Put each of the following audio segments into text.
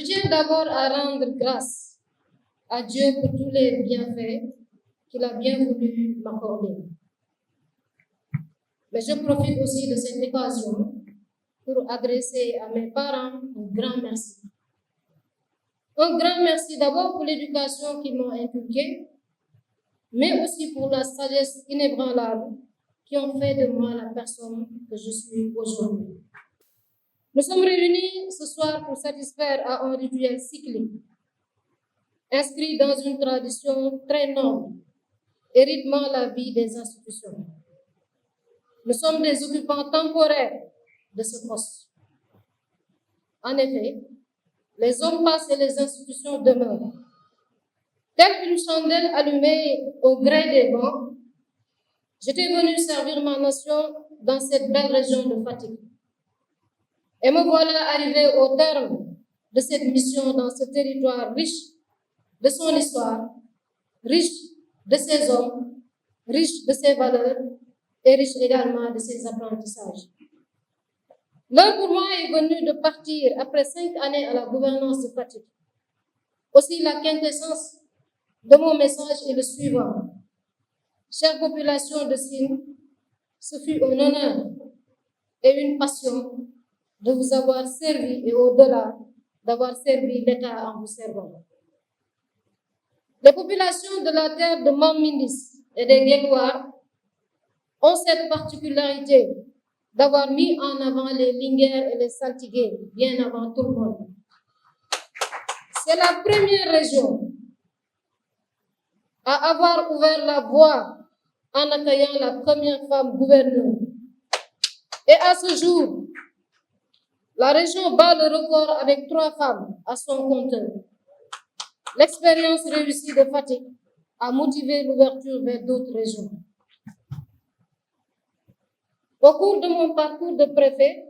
tiens d'abord à rendre grâce à Dieu pour tous les bienfaits qu'il a bien voulu m'accorder. Mais je profite aussi de cette occasion pour adresser à mes parents un grand merci. Un grand merci d'abord pour l'éducation qu'ils m'ont inculquée, mais aussi pour la sagesse inébranlable qui ont fait de moi la personne que je suis aujourd'hui. Nous sommes réunis ce soir pour satisfaire à un rituel cyclique, inscrit dans une tradition très noble et rythmant la vie des institutions. Nous sommes des occupants temporaires de ce poste. En effet, les hommes passent et les institutions demeurent. Telle une chandelle allumée au gré des vents, j'étais venu servir ma nation dans cette belle région de Fatick. Et me voilà arrivé au terme de cette mission dans ce territoire riche de son histoire, riche de ses hommes, riche de ses valeurs et riche également de ses apprentissages. L'heure pour moi est venue de partir après 5 années à la gouvernance de Fatick. Aussi, la quintessence de mon message est le suivant. Chère population de Sine, ce fut un honneur et une passion de vous avoir servi et au-delà d'avoir servi l'État en vous servant. Les populations de la terre de Mamindis et des Guelwaars ont cette particularité d'avoir mis en avant les Linguères et les Saltigués bien avant tout le monde. C'est la première région à avoir ouvert la voie en accueillant la première femme gouverneure. Et à ce jour, la région bat le record avec 3 femmes à son compteur. L'expérience réussie de Fatick a motivé l'ouverture vers d'autres régions. Au cours de mon parcours de préfet,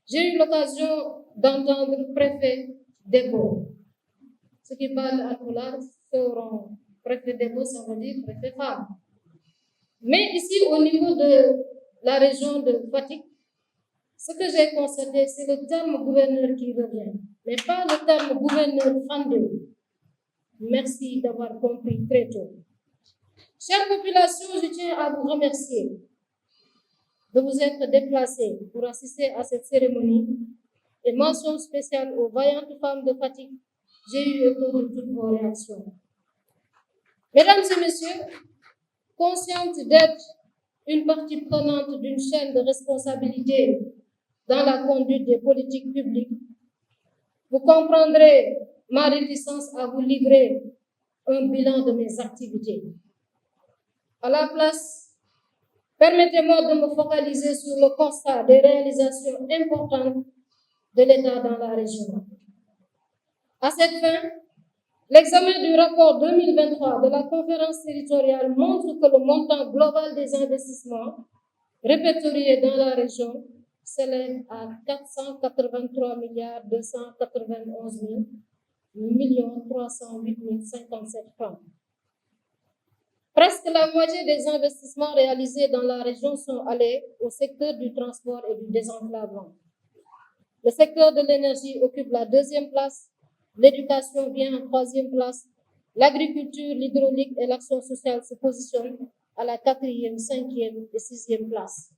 j'ai eu l'occasion d'entendre préfet Debo. Ceux qui parlent à Pulaar sauront préfet Debo, ça veut dire préfet femme. Mais ici, au niveau de la région de Fatick, ce que j'ai constaté, c'est le terme gouverneur qui revient, mais pas le terme gouverneur fandé. Merci d'avoir compris très tôt. Chère population, je tiens à vous remercier de vous être déplacés pour assister à cette cérémonie et mention spéciale aux vaillantes femmes de Fatick. J'ai eu écho de toutes vos réactions. Mesdames et messieurs, consciente d'être une partie prenante d'une chaîne de responsabilité dans la conduite des politiques publiques, vous comprendrez ma réticence à vous livrer un bilan de mes activités. À la place, permettez-moi de me focaliser sur le constat des réalisations importantes de l'État dans la région. À cette fin, l'examen du rapport 2023 de la conférence territoriale montre que le montant global des investissements répertoriés dans la région s'élève à 483 291 308 057 francs. Presque la moitié des investissements réalisés dans la région sont allés au secteur du transport et du désenclavement. Le secteur de l'énergie occupe la 2e place, l'éducation vient en 3e place, l'agriculture, l'hydraulique et l'action sociale se positionnent à la 4e, 5e et 6e place.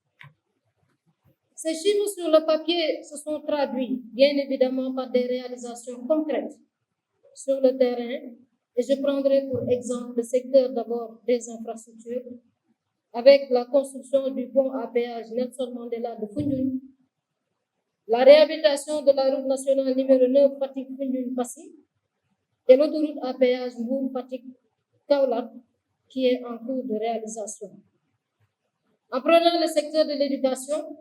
Ces chiffres sur le papier se sont traduits, bien évidemment, par des réalisations concrètes sur le terrain, et je prendrai pour exemple le secteur d'abord des infrastructures, avec la construction du pont à péage Nelson Mandela de Foundiougne, la réhabilitation de la route nationale numéro 9 Fatick-Foundiougne-Passy et l'autoroute à péage Mbour-Fatick-Kaolack qui est en cours de réalisation. En prenant le secteur de l'éducation,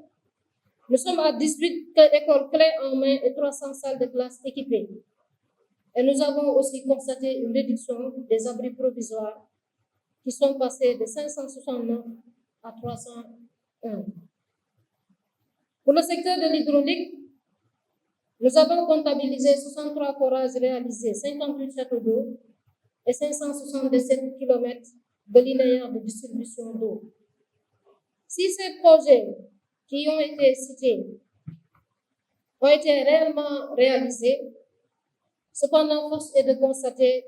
nous sommes à 18 écoles clés en main et 300 salles de classe équipées. Et nous avons aussi constaté une réduction des abris provisoires qui sont passés de 569 à 301. Pour le secteur de l'hydraulique, nous avons comptabilisé 63 forages réalisés, 58 châteaux d'eau et 577 km de linéaires de distribution d'eau. Si ces projets qui ont été cités ont été réellement réalisés, Cependant, force est de constater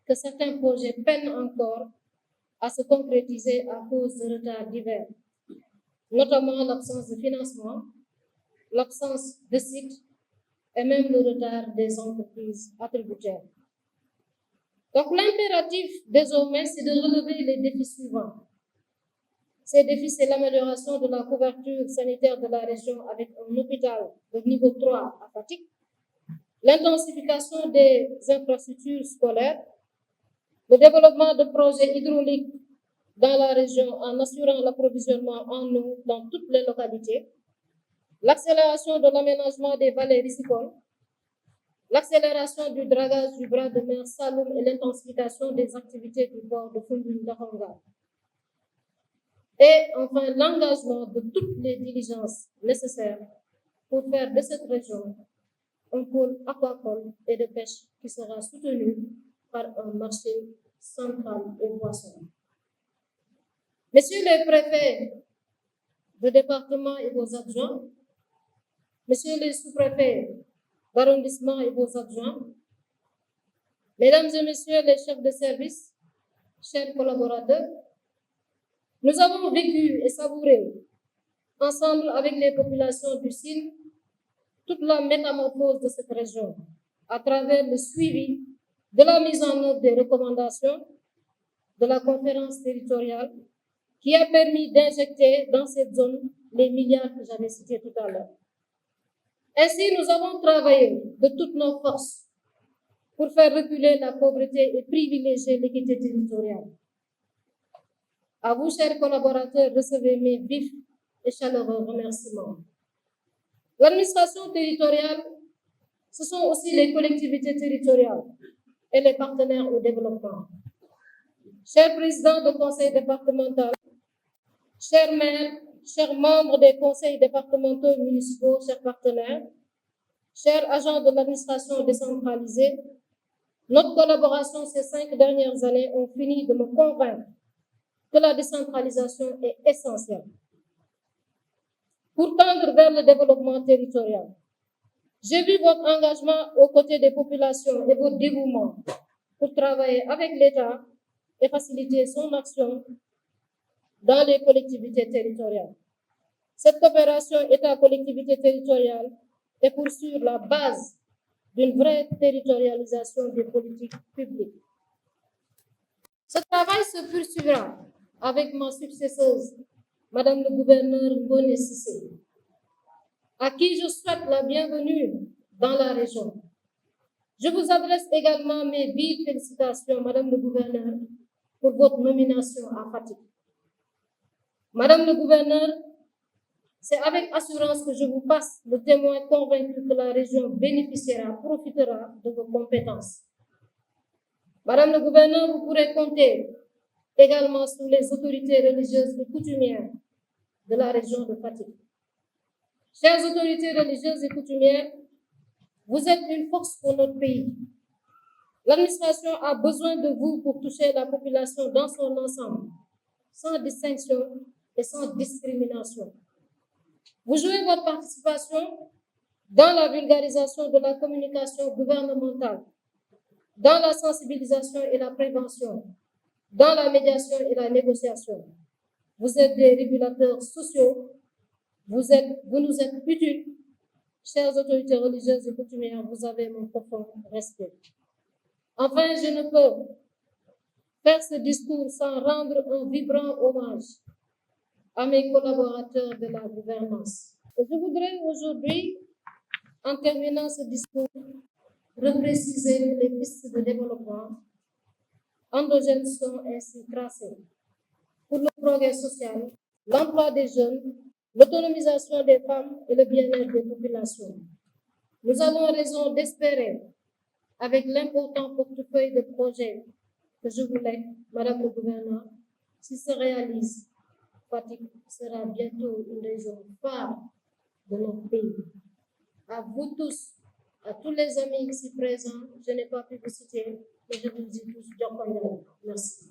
que certains projets peinent encore à se concrétiser à cause de retards divers, notamment l'absence de financement, l'absence de sites et même le retard des entreprises attributaires. Donc l'impératif désormais, c'est de relever les défis suivants. Ces défis, c'est l'amélioration de la couverture sanitaire de la région avec un hôpital de niveau 3 à Fatick, l'intensification des infrastructures scolaires, le développement de projets hydrauliques dans la région en assurant l'approvisionnement en eau dans toutes les localités, l'accélération de l'aménagement des vallées rizicoles, l'accélération du dragage du bras de mer Saloum et l'intensification des activités du port de Foundiougne-Dahomey. Et enfin, l'engagement de toutes les diligences nécessaires pour faire de cette région un pôle aquacole et de pêche qui sera soutenu par un marché central aux poissons. Messieurs les préfets de département et vos adjoints, messieurs les sous-préfets d'arrondissement et vos adjoints, mesdames et messieurs les chefs de service, chers collaborateurs, nous avons vécu et savouré ensemble avec les populations du Sine toute la métamorphose de cette région à travers le suivi de la mise en œuvre des recommandations de la conférence territoriale qui a permis d'injecter dans cette zone les milliards que j'avais cités tout à l'heure. Ainsi, nous avons travaillé de toutes nos forces pour faire reculer la pauvreté et privilégier l'équité territoriale. À vous, chers collaborateurs, recevez mes vifs et chaleureux remerciements. L'administration territoriale, ce sont aussi les collectivités territoriales et les partenaires au développement. Chers présidents de conseil départemental, chers maires, chers membres des conseils départementaux et municipaux, chers partenaires, chers agents de l'administration décentralisée, notre collaboration ces 5 dernières années ont fini de me convaincre que la décentralisation est essentielle pour tendre vers le développement territorial. J'ai vu votre engagement aux côtés des populations et votre dévouement pour travailler avec l'État et faciliter son action dans les collectivités territoriales. Cette coopération État-collectivité territoriale est pour sur la base d'une vraie territorialisation des politiques publiques. Ce travail se poursuivra avec ma successeuse, Madame le gouverneur Ngoné Cissé, à qui je souhaite la bienvenue dans la région. Je vous adresse également mes vives félicitations, Madame le gouverneur, pour votre nomination à Fatick. Madame le gouverneur, c'est avec assurance que je vous passe le témoin convaincu que la région bénéficiera, profitera de vos compétences. Madame le gouverneur, vous pourrez compter également sur les autorités religieuses et coutumières de la région de Fatick. Chères autorités religieuses et coutumières, vous êtes une force pour notre pays. L'administration a besoin de vous pour toucher la population dans son ensemble, sans distinction et sans discrimination. Vous jouez votre participation dans la vulgarisation de la communication gouvernementale, dans la sensibilisation et la prévention, dans la médiation et la négociation. Vous êtes des régulateurs sociaux, vous nous êtes utiles. Chères autorités religieuses et coutumières, vous avez mon profond respect. Enfin, je ne peux faire ce discours sans rendre un vibrant hommage à mes collaborateurs de la gouvernance. Et je voudrais aujourd'hui, en terminant ce discours, repréciser que les pistes de développement endogènes sont ainsi tracées pour le progrès social, l'emploi des jeunes, l'autonomisation des femmes et le bien-être des populations. Nous avons raison d'espérer, avec l'important portefeuille de projets que je vous lègue, Madame le gouverneur, s'il se réalise, Fatick sera bientôt une région phare de notre pays. À vous tous, à tous les amis ici présents, je n'ai pas pu vous citer, mais je vous dis tous, merci.